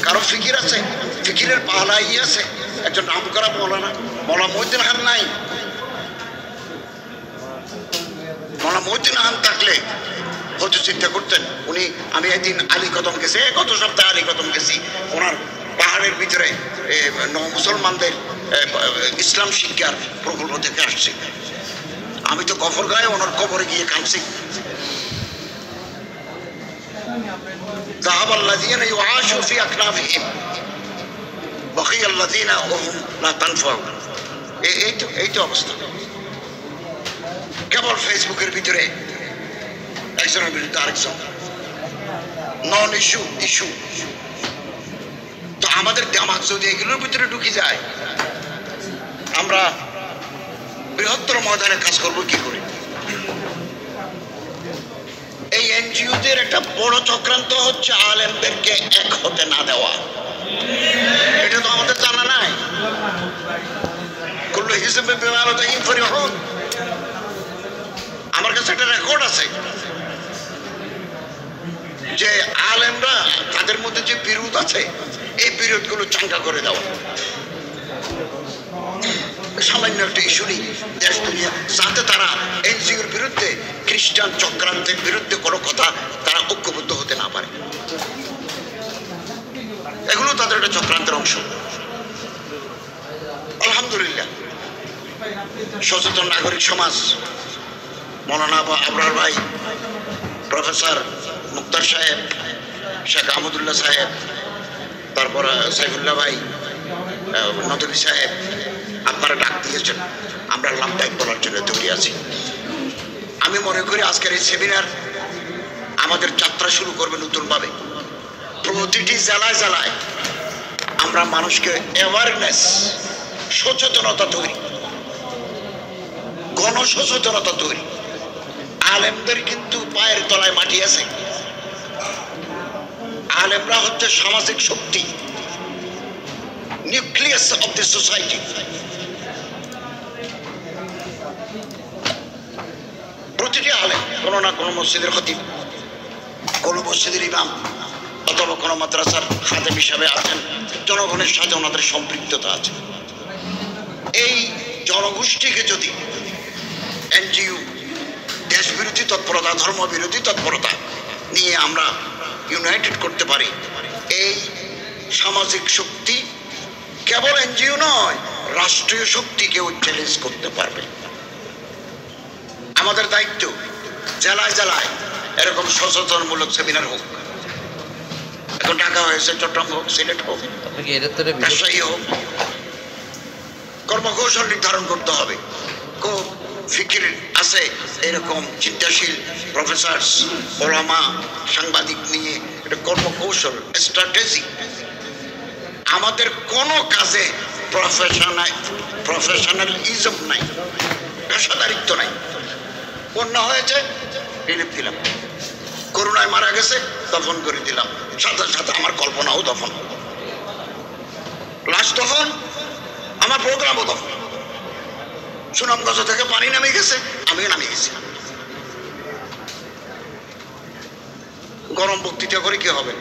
কারো ফিকির আছে, ফিকিরের পালাই আছে। একজন নাম করা মৌলানা মহিউদ্দিন খান নাই। মৌলানা মহিউদ্দিন খান থাকলে হয়তো চিন্তা করতেন উনি। আমি একদিন আলী কদম গেছি, গত সপ্তাহে আলী কদম গেছি, ওনার পাহাড়ের ভিতরে মুসলমানদের ইসলাম শিক্ষার প্রকল্প থেকে আসছি। আমি তো গফর গায়ে ওনার কবরে গিয়ে কাঁদছি। ذهب الذين يعاشوا في أكنافهم بقي الذين هم لا تنفعون। এই তো অবস্থা। কেবল ফেসবুকের ভিতরে একজনের বিরুদ্ধে আরেকজন, নন ইস্যু। তো আমাদের দামাক যদি এগুলোর ভিতরে ঢুকে যায়, আমরা বৃহত্তর ময়দানে কাজ করবো কি করে? এই এনজিওদের একটা বড় চক্রান্ত হচ্ছে আলেমদেরকে এক হতে না দেওয়া। এটা তো আমাদের জানা নাই। কুল্লু হিসেবে বিমানতাহীন ফরিহুন, আমার কাছে একটা রেকর্ড আছে যে আলেমরা তাদের মধ্যে যে বিরোধ আছে এই বিরোধগুলো চাঙ্গা করে দেওয়া। সামান্য একটা ইস্যু নেই দেশ দুনিয়া, যাতে তারা এনজিওর বিরুদ্ধে, খ্রিস্টান চক্রান্তের বিরুদ্ধে কোনো কথা তারা ঐক্যবদ্ধ হতে না পারে। এগুলো তাদের একটা চক্রান্তের অংশ। আলহামদুলিল্লাহ সচেতন নাগরিক সমাজ, মৌলানা আবরার ভাই, প্রফেসর মুক্তার সাহেব, শেখ আহমদুল্লাহ সাহেব, তারপর সাইফুল্লাহ ভাই, নদী সাহেব, আপনারা ডাক দিয়েছেন, আমরা লাভদায়ক বলার জন্য তৈরি আছি। আমি মনে করি আজকের এই সেমিনার আমাদের যাত্রা শুরু করবে নতুনভাবে। প্রতিটি জেলায় জেলায় আমরা মানুষকে অ্যাওয়ারনেস, সচেতনতা তৈরি, গণসচেতনতা তৈরি। আলেমদের কিন্তু পায়ের তলায় মাটি আছে। আলেমরা হচ্ছে সামাজিক শক্তি, নিউক্লিয়াস অফ দি সোসাইটি। প্রতিটি আলেম কোনো না কোনো মসজিদের খতিব, কোনো মসজিদের ইমাম, অথবা কোনো মাদ্রাসার খাদেম হিসাবে আছেন। জনগণের সাথে ওনাদের সম্পৃক্ততা আছে। এই জনগোষ্ঠীকে যদি এনজিও দেশ বিরোধী তৎপরতা, ধর্ম বিরোধী তৎপরতা নিয়ে আমরা ইউনাইটেড করতে পারি, এই সামাজিক শক্তি কেবল এনজিও নয়, রাষ্ট্রীয় শক্তিকেও চ্যালেঞ্জ করতে পারবে। আমাদের দায়িত্ব জেলায় জেলায় এরকম সচেতনমূলক সেমিনার হোক। এখন ঢাকা হয়েছে, চট্টগ্রাম হোক, সিলেট হোক, রাজশাহী হোক, কর্মকৌশল নির্ধারণ করতে হবে। খুব ফিকির আছে এরকম চিন্তাশীল প্রফেসরস, ওলামা, সাংবাদিক নিয়ে এটা কর্মকৌশল, স্ট্র্যাটেজি। আমাদের কোনো কাজে প্রফেশনালিজম নাই, পেশাদারিত্ব নাই। বন্যা হয়েছে, রিলিফ দিলাম। করোনায় মারা গেছে, দফন করে দিলাম, সাথে সাথে আমার কল্পনাও দফন, লাশ দফন, আমার প্রোগ্রামও দফন। সুনামগঞ্জ থেকে পানি নামে গেছে, আমিও নামে গেছি। গরম বক্তৃতা করে কি হবে?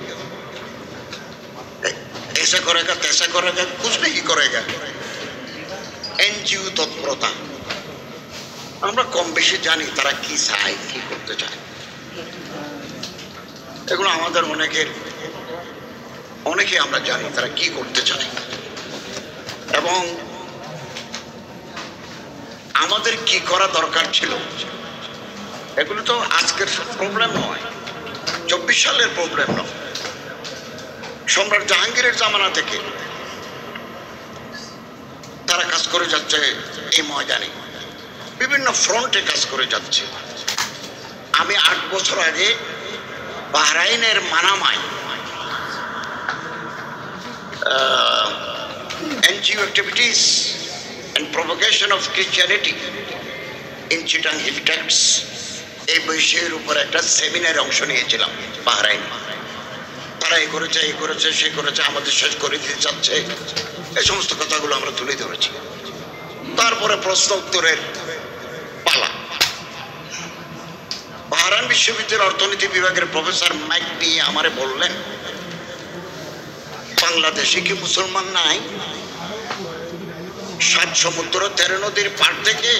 ऐसा करेगा तैसा करेगा, कुछ नहीं करेगा। एनजीओ তৎপরতা আমরা কম বেশি জানি তারা কি চায়, কি করতে চায়। এগুলো আমাদের অনেকে আমরা জানি তারা কি করতে চায়, এবং আমাদের কি করা দরকার ছিল। এগুলো তো আজকের প্রবলেম নয়, 24 সালের প্রবলেম নয়। সম্রাট জাহাঙ্গীরের জামানা থেকে তারা কাজ করে যাচ্ছে এই ময়দানে, বিভিন্ন ফ্রন্টে কাজ করে যাচ্ছে। আমি 8 বছর আগে বাহরাইনের মানামায় NGO activities and propagation of Christianity in Chittagong Hill Tracts এই বিষয়ের উপর একটা সেমিনারে অংশ নিয়েছিলাম বাহরাইন। তারা এই করেছে সে করেছে, আমাদের শেষ করে দিতে চাচ্ছে, এই সমস্ত কথাগুলো আমরা তুলে ধরেছি। তারপরে প্রশ্ন উত্তরের পালা। বাহরাইন বিশ্ববিদ্যালয়ের অর্থনীতি বিভাগের প্রফেসর মাইক নিয়ে আমারে বললেন, বাংলাদেশে কি মুসলমান নাই? 7 সমুদ্র 13 নদীর পার থেকে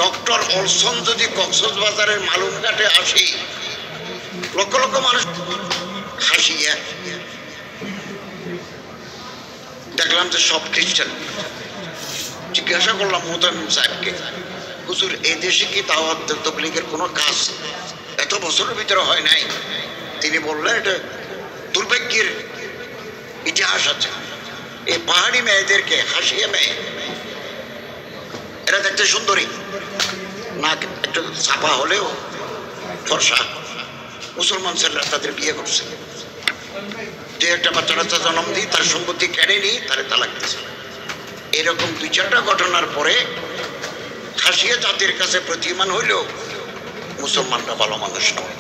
ডক্টর অলসন যদি কক্সবাজারের মালুমঘাটে আসি, লক্ষ লক্ষ মানুষ হাসিয়া দেখলাম যে সব খ্রিস্টান। জিজ্ঞাসা করলাম মোহতামিম সাহেবকে, হুজুর এই দেশে কি দাওয়াত তাবলীগের কোনো কাজ এত বছরের ভিতরে হয় নাই? তিনি বললেন এটা দুর্ভাগ্যের ইতিহাস আছে। এই পাহাড়ি মেয়েদেরকে হাসিয়ে মেয়ে, এরা দেখতে সুন্দরী, না একটু ছাপা হলেও ফর্সা, মুসলমান ছেলেরা তাদের বিয়ে করছে। যে একটা বাচ্চা টাচ্চা জন্ম দিই, তার সম্পত্তি কেড়ে নিই, তারে তালাক দিয়েছে। এরকম 2-4টা ঘটনার পরে খাসিয়া জাতির কাছে প্রতিমান হইলেও মুসলমানরা ভালো মানুষ নয়।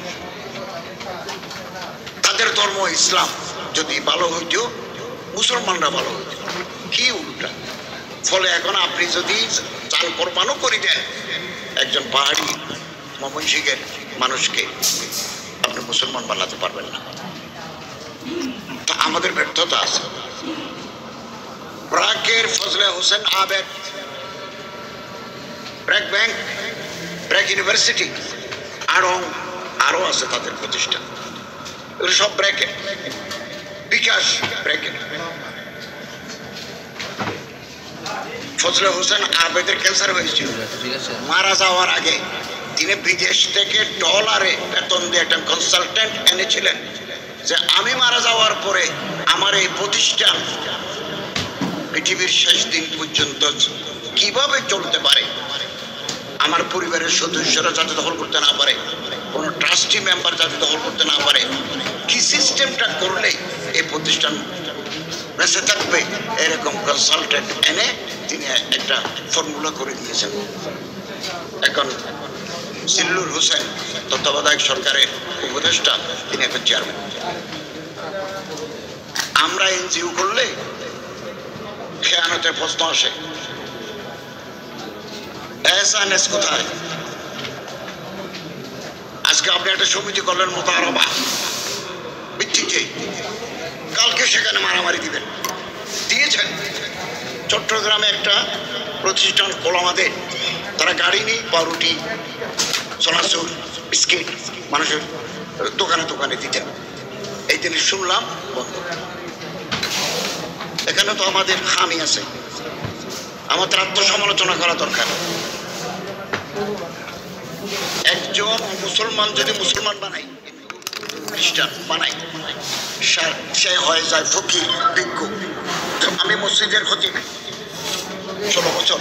তাদের ধর্ম ইসলাম যদি ভালো হইত, মুসলমানরা ভালো হইত, কি উল্টা। ফলে এখন আপনি যদি চাল কোরবানও করে দেন একজন পাহাড়ি ময়মনসিংহের মানুষকে, আপনি মুসলমান বানাতে পারবেন না। তো আমাদের ব্যর্থতা আছে। ব্র্যাকের ফজলে হোসেন আবেদ, ব্র্যাক ব্যাংক, ব্র্যাক ইউনিভার্সিটি, আরো আছে তাদের প্রতিষ্ঠান, এগুলো সব ব্র্যাকেট। বিকাশ ব্র্যাকেট। ফজলে হোসেন আবেদের ক্যান্সার হয়েছিল, মারা যাওয়ার আগে তিনি বিদেশ থেকে ডলারে বেতন দিয়ে একটা কনসালটেন্ট এনেছিলেন যে আমি মারা যাওয়ার পরে আমার এই প্রতিষ্ঠান পৃথিবীর শেষ দিন পর্যন্ত কিভাবে চলতে পারে, আমার পরিবারের সদস্যরা যাতে দখল করতে না পারে, কোনো ট্রাস্টি মেম্বার যাতে দখল করতে না পারে, কি সিস্টেমটা করলে এই প্রতিষ্ঠান বেঁচে থাকবে, এরকম কনসালটেন্ট এনে তিনি একটা ফর্মুলা করে দিয়েছেন। এখন জিল্লুর হোসেন তত্ত্বাবধায়ক সরকারের উপদেষ্টা, তিনি এখন চেয়ারম্যান। আমরা এনজিও করলে খেয়ানতের প্রশ্ন আসে, এহসানেস কোথায়? আজকে আপনি একটা সমিতি করলেন মোতারবা ভিত্তিতে, কালকে সেখানে মারামারি দিবেন, দিয়েছেন। চট্টগ্রামে একটা প্রতিষ্ঠান কোলামাদের, তারা গাড়ি নিয়ে পাউরুটি, চনাচুর, বিস্কিট মানুষের দোকানে দোকানে দিতেন। এই জিনিস শুনলাম বন্ধ। এখানে তো আমাদের খামি আছে, আমাদের আত্মসমালোচনা করা দরকার। একজন মুসলমান যদি মুসলমান বানাই, খ্রিস্টান বানাই, সে হয়ে যায় ফকির, ভিক্ষু। আমি মসজিদের খতিব 16 বছর